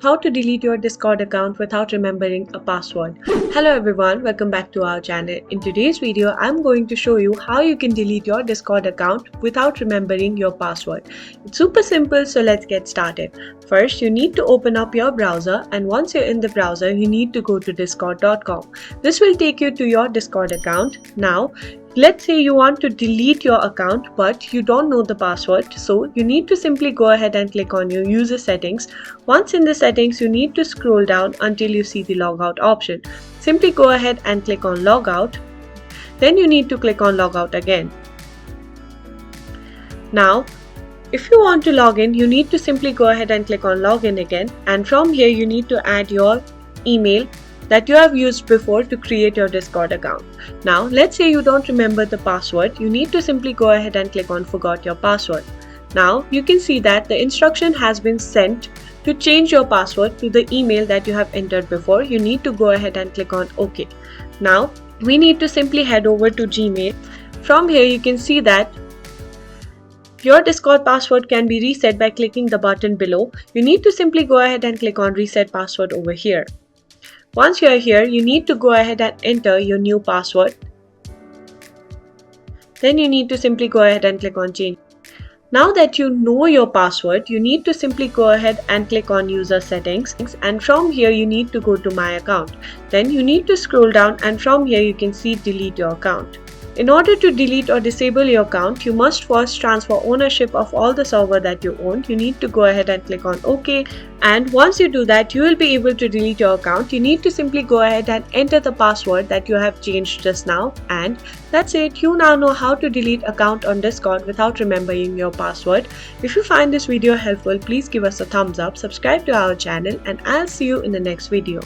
How to delete your Discord account without remembering a password. Hello everyone, welcome back to our channel. In today's video, I'm going to show you how you can delete your Discord account without remembering your password. It's super simple, so let's get started. First, you need to open up your browser, and once you're in the browser, you need to go to discord.com. This will take you to your Discord account. Now, let's say you want to delete your account but you don't know the password, so you need to simply go ahead and click on your user settings. Once in the settings, you need to scroll down until you see the logout option. Simply go ahead and click on logout. Then you need to click on logout again. Now, if you want to log in, you need to simply go ahead and click on login again, and from here you need to add your email that you have used before to create your Discord account. Now, let's say you don't remember the password, you need to simply go ahead and click on forgot your password. Now, you can see that the instruction has been sent to change your password to the email that you have entered before. You need to go ahead and click on OK. Now, we need to simply head over to Gmail. From here, you can see that your Discord password can be reset by clicking the button below. You need to simply go ahead and click on reset password over here. Once you are here, you need to go ahead and enter your new password. Then you need to simply go ahead and click on change. Now that you know your password, you need to simply go ahead and click on user settings, and from here you need to go to my account. Then you need to scroll down, and from here you can see delete your account. In order to delete or disable your account, you must first transfer ownership of all the server that you own. You need to go ahead and click on OK, and once you do that, you will be able to delete your account. You need to simply go ahead and enter the password that you have changed just now, and that's it. You now know how to delete account on Discord without remembering your password. If you find this video helpful, please give us a thumbs up, subscribe to our channel, and I'll see you in the next video.